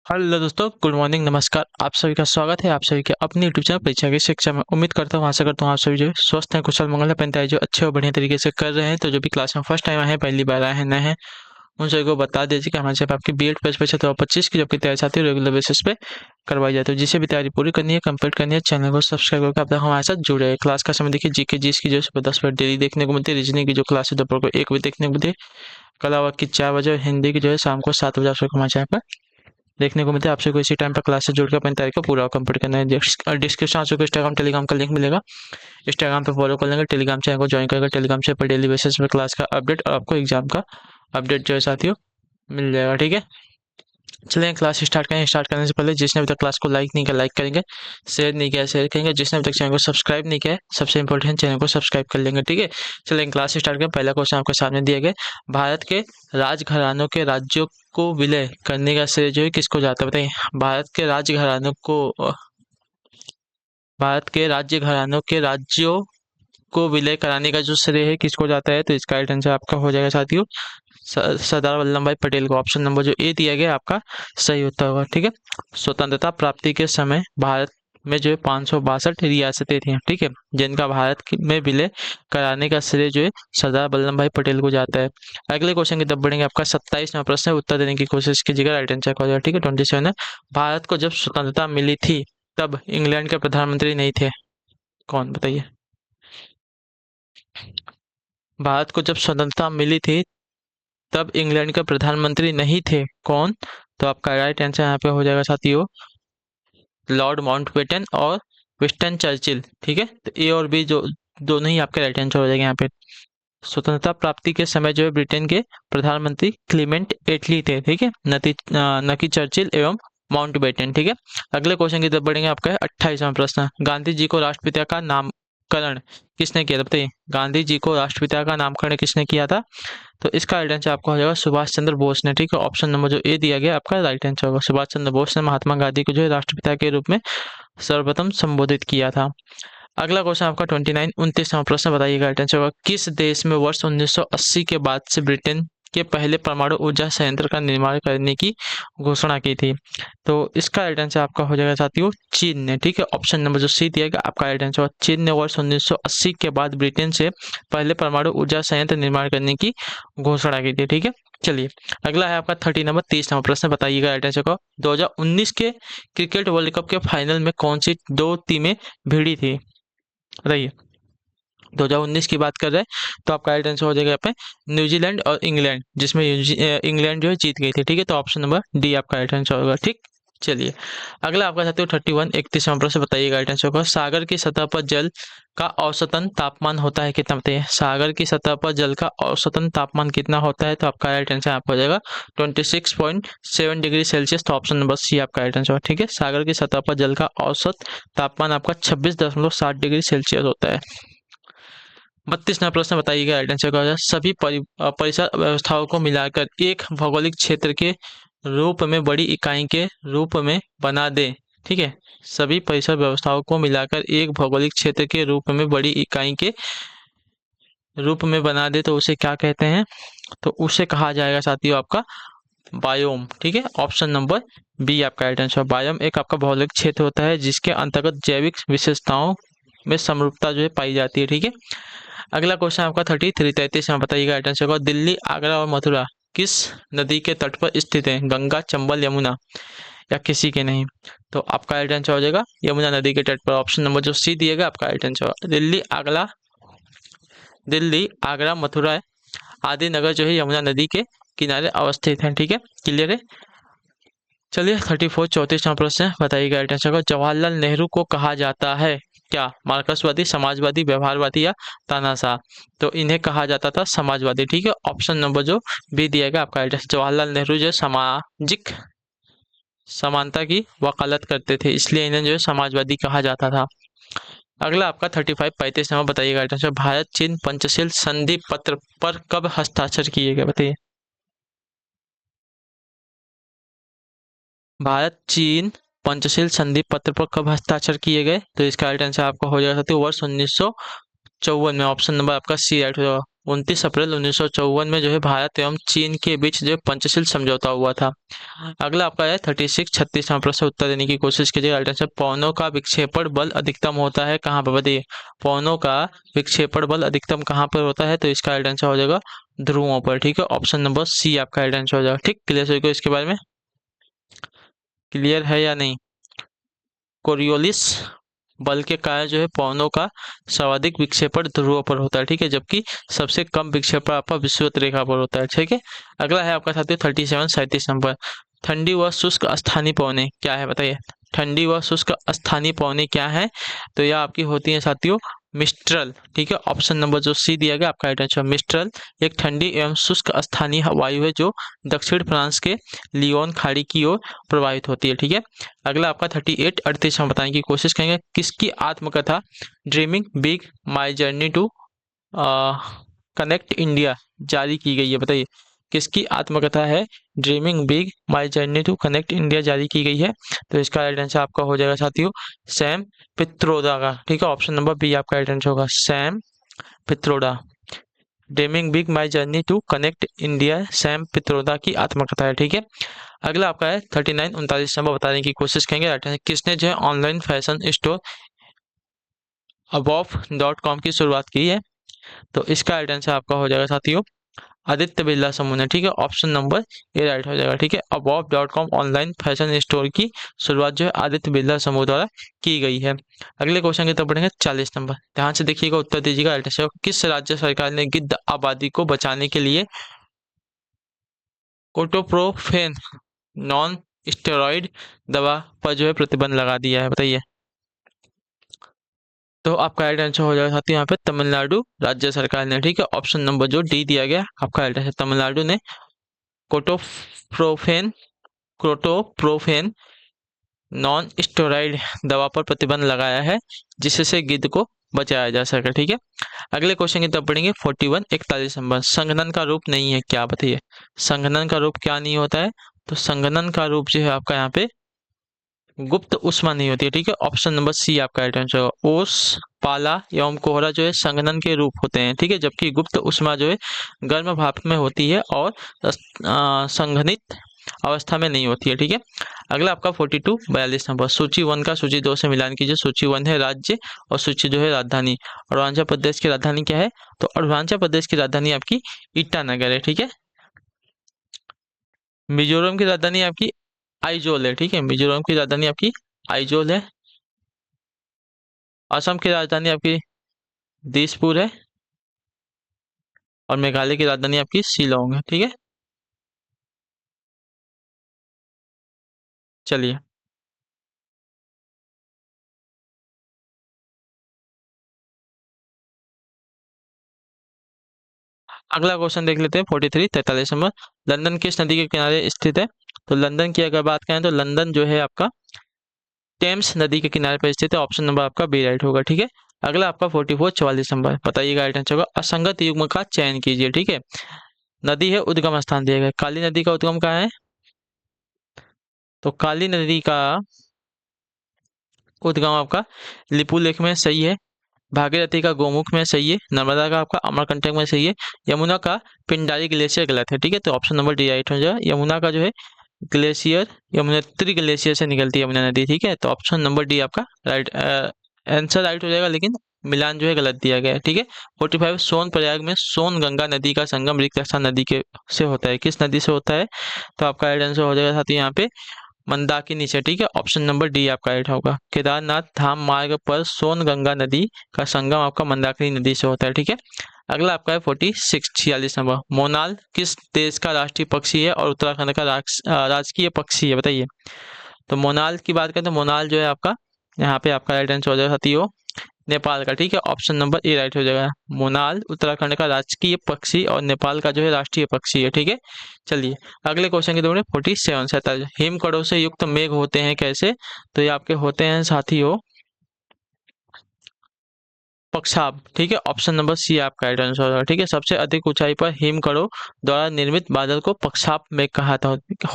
Hello दोस्तों, good morning, नमस्कार। आप सभी का स्वागत है आप सभी के अपनी यूट्यूब चैनल परीक्षा की शिक्षा में। उम्मीद करता हूँ, आशा करता हूँ आप सभी जो है स्वस्थ हैं, कुशल मंगल है, पहनता जो अच्छे और बढ़िया तरीके से कर रहे हैं। तो जो भी क्लास में फर्स्ट टाइम आए हैं, पहली बार आए हैं, नए हैं, उन सभी को बता दीजिए कि हमारे यहाँ पे आपकी बीएड बैच पे 2025 की जो आपकी तैयारी साथी रेगुलर बेसिस पे करवाई जाती है। जिसे भी तैयारी पूरी करनी है, कंप्लीट करनी है, चैनल को सब्सक्राइब करके आप तक हमारे साथ जुड़े हैं। क्लास का समय देखिए, जीके जीएस की जो है सुबह 10 बजे डेली देखने को मिलती है। रीजनिंग की जो क्लास है दोपहर को 1 बजे देखने को मिलती है। कला वर्ग की 4 बजे और हिंदी की जो है शाम को 7 बजे आप सबको हमारे चैनल पर देखने को मिलता है। आपसे को इसी टाइम पर क्लास से जुड़ कर अपनी तैयारी को पूरा कंप्लीट करना है। डिस्क्रिप्शन आपको इंस्टाग्राम टेलीग्राम का लिंक मिलेगा। इंस्टाग्राम पे फॉलो कर लेंगे, टेलीग्राम चैनल को ज्वाइन करके टेलीग्राम चैनल पर डेली बेसिस पे क्लास का अपडेट और आपको एग्जाम का अपडेट जो है साथियों मिल जाएगा। ठीक है, चलिए क्लास स्टार्ट करें। स्टार्ट करने से पहले जिसने अभी तक क्लास को लाइक नहीं किया लाइक करेंगे, शेयर नहीं किया शेयर करेंगे, जिसने अभी तक चैनल को सब्सक्राइब नहीं किया है, सबसे इंपॉर्टेंट चैनल को सब्सक्राइब कर लेंगे। ठीक है, चलिए क्लास स्टार्ट करें। पहला क्वेश्चन आपके सामने दिया गया, भारत के राजघरानों के राज्यों को विलय करने का श्रेय जो है किसको जाता है, बताइए। भारत के राज्य घरानों के राज्यों को विलय कराने का जो श्रेय है किसको जाता है, तो इसका राइट आंसर आपका हो जाएगा साथियों सरदार वल्लभ भाई पटेल को। ऑप्शन नंबर जो ए दिया गया आपका सही उत्तर होगा। ठीक है, स्वतंत्रता प्राप्ति के समय भारत में जो है 562 रियासतें थी। ठीक है, जिनका में विलय कराने का श्रेय जो है सरदार वल्लभ भाई पटेल को जाता है। अगले क्वेश्चन की तरफ बढ़ेंगे। आपका 27वां प्रश्न है, उत्तर देने की कोशिश कीजिएगा, राइट आंसर हो जाएगा। ठीक है, 27 है, भारत को जब स्वतंत्रता मिली थी तब इंग्लैंड के प्रधानमंत्री नहीं थे, कौन, बताइए। भारत को जब स्वतंत्रता मिली थी तब इंग्लैंड के प्रधानमंत्री नहीं थे, कौन, तो आपका राइट आंसर यहाँ पे हो जाएगा साथियों लॉर्ड माउंटबेटन और विंस्टन चर्चिल। ठीक है, तो ए और बी जो दोनों ही आपके राइट आंसर हो जाएंगे यहाँ पे। स्वतंत्रता प्राप्ति के समय जो है ब्रिटेन के प्रधानमंत्री क्लीमेंट एटली थे। ठीक है, न कि चर्चिल एवं माउंटबेटन। ठीक है, अगले क्वेश्चन की तरफ बढ़ेंगे। आपका है 28वां प्रश्न, गांधी जी को राष्ट्रपिता का नामकरण किसने किया था, बताइए। गांधी जी को राष्ट्रपिता का नामकरण किसने किया था, तो इसका राइट आंसर आपका हो जाएगा सुभाष चंद्र बोस ने। ठीक है, ऑप्शन नंबर जो ए दिया गया आपका राइट आंसर होगा। सुभाष चंद्र बोस ने महात्मा गांधी को जो है राष्ट्रपिता के रूप में सर्वप्रथम संबोधित किया था। अगला क्वेश्चन आपका 29वां प्रश्न, बताइएगा राइट आंसर होगा, किस देश में वर्ष 1980 के बाद से ब्रिटेन के पहले परमाणु ऊर्जा संयंत्र का निर्माण करने की घोषणा की थी, तो इसका राइट आंसर आपका हो जाएगा साथियों चीन ने। ठीक है, ऑप्शन नंबर जो सी दिया गया आपका राइट आंसर होगा चीन ने वर्ष 1980 के बाद ब्रिटेन से पहले परमाणु ऊर्जा संयंत्र निर्माण करने की घोषणा की थी। ठीक है, चलिए अगला है आपका 30वां प्रश्न, बताइएगा राइट आंसर को। 2019 के क्रिकेट वर्ल्ड कप के फाइनल में कौन सी दो टीमें भिड़ी थी, बताइए। 2019 की बात कर रहे हैं तो आपका राइट आंसर हो जाएगा यहाँ पे न्यूजीलैंड और इंग्लैंड, जिसमें इंग्लैंड जो है जीत गई थी। ठीक है, तो ऑप्शन नंबर डी आपका राइट आंसर होगा। ठीक, चलिए अगला आपका साथियों 31वां प्रश्न, बताइएगा राइट आंसर होगा, सागर की सतह पर जल का औसतन तापमान होता है कितना, बताइए। सागर की सतह पर जल का औसतन तापमान कितना होता है, तो आपका राइट आंसर आपको हो जाएगा 26.7 डिग्री सेल्सियस, तो ऑप्शन नंबर सी आपका राइट आंसर। ठीक है, सागर की सतह पर जल का औसत तापमान आपका 26.7 डिग्री सेल्सियस होता है। 32वां प्रश्न, बताइएगा राइट आंसर क्या होगा। सभी परिसर व्यवस्थाओं को मिलाकर एक भौगोलिक क्षेत्र के रूप में बड़ी इकाई के रूप में बना दे। ठीक है, सभी परिसर व्यवस्थाओं को मिलाकर एक भौगोलिक क्षेत्र के रूप में बड़ी इकाई के रूप में बना दे तो उसे क्या कहते हैं, तो उसे कहा जाएगा साथियों आपका बायोम। ठीक है, ऑप्शन नंबर बी आपका राइट आंसर। बायोम एक आपका भौगोलिक क्षेत्र होता है जिसके अंतर्गत जैविक विशेषताओं में समरूपता जो है पाई जाती है। ठीक है, अगला क्वेश्चन आपका 33 में बताइएगा राइट आंसर होगा, दिल्ली, आगरा और मथुरा किस नदी के तट पर स्थित है, गंगा, चंबल, यमुना या किसी के नहीं, तो आपका राइट आंसर हो जाएगा यमुना नदी के तट पर। ऑप्शन नंबर जो सी दिएगा आपका राइट आंसर होगा। दिल्ली, आगरा, मथुरा आदि नगर जो है यमुना नदी के किनारे अवस्थित हैं। ठीक है, क्लियर है। चलिए 34वां प्रश्न, बताइएगा राइट आंसर को। जवाहरलाल नेहरू को कहा जाता है क्या, मार्क्सवादी, समाजवादी, व्यवहारवादी या तानाशाह, तो इन्हें कहा जाता था समाजवादी। ठीक है, ऑप्शन नंबर जो बी दिएगा आपका राइट आंसर। जवाहरलाल नेहरू जो सामाजिक समानता की वकालत करते थे, इसलिए इन्हें जो है समाजवादी कहा जाता था। अगला आपका 35 नंबर, बताइएगा राइट आंसर। भारत चीन पंचशील संधि पत्र पर कब हस्ताक्षर किए गए, बताइए। भारत चीन पंचशील संधि पत्र पर कब हस्ताक्षर किए गए, तो इसका राइट आंसर आपका हो जाएगा साथियों वर्ष 1954 में। ऑप्शन नंबर आपका सी राइट होगा। 29 अप्रैल 1954 में जो है भारत एवं चीन के बीच जो है पंचशील समझौता हुआ था। अगला आपका है 36 36वां प्रश्न उत्तर देने की कोशिश कीजिएगा। राइट आंसर, पवनों का विक्षेपण बल अधिकतम होता है कहाँ पर, बताइए। पवनों का विक्षेपण बल अधिकतम कहाँ पर होता है, तो इसका राइट आंसर हो जाएगा ध्रुवों पर। ठीक है, ऑप्शन नंबर सी आपका राइट आंसर हो जाएगा। ठीक, क्लियर सभी को इसके बारे में, क्लियर है या नहीं। कोरियोलिस बल के कारण जो है पवनों का सर्वाधिक विक्षेपण ध्रुवों पर होता है। ठीक है, जबकि सबसे कम विक्षेपण आपका विषुवत रेखा पर होता है। ठीक है, अगला है आपका साथियों 37 37 नंबर। ठंडी व शुष्क स्थानीय पवनें क्या है, बताइए। ठंडी व शुष्क स्थानीय पवनें क्या है, तो यह आपकी होती है साथियों मिस्ट्रल। ठीक है, ऑप्शन नंबर जो सी दिया गया आपका राइट आंसर मिस्ट्रल एक ठंडी एवं शुष्क स्थानीय वायु है जो दक्षिण फ्रांस के लियोन खाड़ी की ओर प्रवाहित होती है। ठीक है, अगला आपका 38 38 हम बताने की कोशिश करेंगे। किसकी आत्मकथा dreaming big my journey to connect India जारी की गई है, बताइए। किसकी आत्मकथा है dreaming big my journey to connect India जारी की गई है, तो इसका राइट आंसर आपका हो जाएगा साथियों सैम पित्रोदा का। ठीक है, ऑप्शन नंबर बी आपका राइट आंसर होगा Sam Pitroda. Dreaming big my journey to connect India Sam Pitroda की आत्मकथा है। ठीक है, अगला आपका है 39 39 नंबर बताने की कोशिश करेंगे। राइट आंसर, किसने जो है ऑनलाइन फैशन स्टोर above.com की शुरुआत की है, तो इसका राइट आंसर आपका हो जाएगा साथियों आदित्य बिरला समूह ने। ठीक है, ऑप्शन नंबर ए राइट हो जाएगा। ठीक है, above.com ऑनलाइन फैशन स्टोर की शुरुआत जो है आदित्य बिरला समूह द्वारा की गई है। अगले क्वेश्चन की तरफ बढ़ेंगे 40 नंबर, ध्यान से देखिएगा उत्तर दीजिएगा। राइट आंसर, किस राज्य सरकार ने गिद्ध आबादी को बचाने के लिए कोटोप्रोफेन नॉन स्टेरॉइड दवा पर जो है प्रतिबंध लगा दिया है, बताइए। तो आपका राइट आंसर हो जाएगा साथियों यहाँ पे तमिलनाडु राज्य सरकार ने। ठीक है, ऑप्शन नंबर जो डी दिया गया आपका राइट आंसर, तमिलनाडु ने कोटोप्रोफेन कोटोप्रोफेन नॉन स्टेरॉइड दवा पर प्रतिबंध लगाया है जिससे गिद्ध को बचाया जा सके। ठीक है, अगले क्वेश्चन की तरफ बढ़ेंगे 41 41 नंबर। संघनन का रूप नहीं है क्या, बताइए। संघनन का रूप क्या नहीं होता है, तो संघनन का रूप जो है आपका यहाँ पे गुप्त उष्मा नहीं होती है। ठीक है, ऑप्शन नंबर सी आपका राइट आंसर होगा। ओस पाला एवं कोहरा जो है संघनन के रूप होते हैं। ठीक है, जबकि गुप्त उष्मा जो है गर्म भाप में होती है और संघनित अवस्था में नहीं होती है। ठीक है, अगला आपका 42 42 नंबर। सूची 1 का सूची 2 से मिलान कीजिए। सूची 1 है राज्य और सूची 2 है राजधानी। अरुणाचल प्रदेश की राजधानी क्या है, तो अरुणाचल प्रदेश की राजधानी आपकी ईटानगर है। ठीक है, मिजोरम की राजधानी आपकी आइजोल है। ठीक है, मिजोरम की राजधानी आपकी आइजोल है। असम की राजधानी आपकी दिसपुर है और मेघालय की राजधानी आपकी शिलोंग है। ठीक है, चलिए अगला क्वेश्चन देख लेते हैं 43 43 नंबर। लंदन किस नदी के किनारे स्थित है, तो लंदन की अगर बात करें तो लंदन जो है आपका टेम्स नदी के किनारे पर स्थित है। ऑप्शन नंबर आपका बी राइट होगा। ठीक है, अगला आपका 44 44 नंबर बताइएगा राइट आंसर होगा। असंगत युग्म का चयन कीजिए। ठीक है, नदी है उद्गम स्थान दिया गया। काली नदी का उद्गम कहाँ है, तो काली नदी का उद्गम आपका लिपुलेख में सही है। भागीरथी का गोमुख में सही है। नर्मदा का आपका अमरकंटक में सही है। यमुना का पिंडारी ग्लेशियर गलत है। ठीक है, तो ऑप्शन नंबर डी राइट हो जाएगा। यमुना का जो है ग्लेशियर यमुनोत्री ग्लेशियर से निकलती है यमुना नदी। ठीक है, तो ऑप्शन नंबर डी आपका राइट आंसर राइट हो जाएगा, लेकिन मिलान जो है गलत दिया गया है। ठीक है, 45 सोन प्रयाग में सोन गंगा नदी का संगम रिक्तस्थान नदी के से होता है। किस नदी से होता है, तो आपका राइट आंसर हो जाएगा साथ ही यहाँ पे मंदाकिनी से। ठीक है, ऑप्शन नंबर डी आपका राइट होगा। केदारनाथ धाम मार्ग पर सोन गंगा नदी का संगम आपका मंदाकिनी नदी से होता है। ठीक है, अगला आपका है 46 46 नंबर। मोनाल किस देश का राष्ट्रीय पक्षी है और उत्तराखंड का राजकीय पक्षी है, बताइए। तो मोनाल की बात करें तो मोनाल जो है आपका यहाँ पे आपका राइट आंसर हो जाएगा साथियों नेपाल का। ठीक है, ऑप्शन नंबर ए राइट हो जाएगा। मोनाल उत्तराखंड का राजकीय पक्षी और नेपाल का जो है राष्ट्रीय पक्षी है। ठीक है, चलिए अगले क्वेश्चन की दौड़े 47 47। हिमकड़ों से युक्त मेघ होते हैं कैसे, तो ये आपके होते हैं साथियों पक्षाब, ठीक है, ऑप्शन नंबर सी आपका राइट आंसर होगा, ठीक है। सबसे अधिक ऊंचाई पर हिमकरों द्वारा निर्मित बादल को पक्षाप में कहा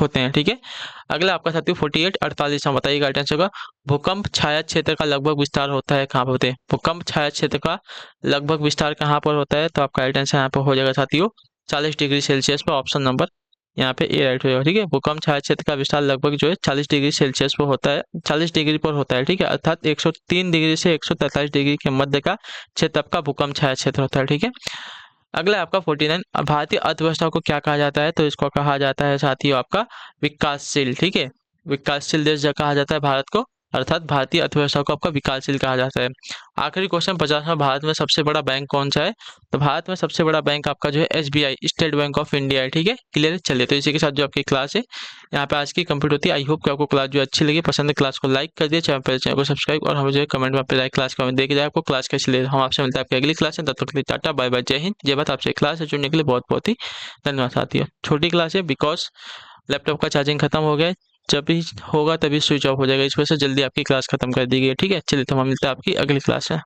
होते हैं, ठीक है। अगला आपका साथियों 48 48 बताइए राइट आंसर होगा। भूकंप छाया क्षेत्र का लगभग विस्तार होता है कहाँ पर होते हैं? भूकंप छाया क्षेत्र का लगभग विस्तार कहाँ पर होता है? तो आपका राइट आंसर यहाँ पर हो जाएगा साथियों 40 डिग्री सेल्सियस पर, ऑप्शन नंबर यहाँ पे ए राइट हो जाएगा, ठीक है। भूकंप छाया क्षेत्र का विस्तार लगभग जो है 40 डिग्री सेल्सियस पर होता है, 40 डिग्री पर होता है, ठीक है। अर्थात 103 डिग्री से 143 डिग्री के मध्य का क्षेत्र आपका भूकंप छाया क्षेत्र होता है, ठीक है। अगला आपका 49 भारतीय अर्थव्यवस्था को क्या कहा जाता है? तो इसको कहा जाता है साथियों आपका विकासशील, ठीक है। विकासशील देश कहा जाता है भारत को, अर्थात भारतीय अर्थव्यवस्था को आपका विकासशील कहा जाता है। आखिरी क्वेश्चन 50वां, भारत में सबसे बड़ा बैंक कौन सा है? तो भारत में सबसे बड़ा बैंक आपका जो है SBI, state bank of India है, ठीक है। क्लियर है? चलिए तो इसी के साथ जो आपकी क्लास है यहाँ पे आज की कंप्लीट होती है। आई होप कि आपको क्लास जो अच्छी लगी, पसंद है, क्लास को लाइक कर दिए, चैनल को सब्सक्राइब, और हमें जो है कमेंट में पे क्लास कमेंट देखिए जाए आपको क्लास कैसी लगी। हम आपसे मिलते हैं आपकी अगली क्लास में, तब तक के लिए टाटा बाय बाय, जय हिंद जय भारत। आपसे क्लास से जुड़ने के लिए बहुत बहुत ही धन्यवाद साथियों। छोटी क्लास है बिकॉज लैपटॉप का चार्जिंग खत्म हो गया, जब भी होगा तभी स्विच ऑफ हो जाएगा, इस वजह से जल्दी आपकी क्लास खत्म कर दी गई है, ठीक है। चलिए तो हम मिलते हैं आपकी अगली क्लास में।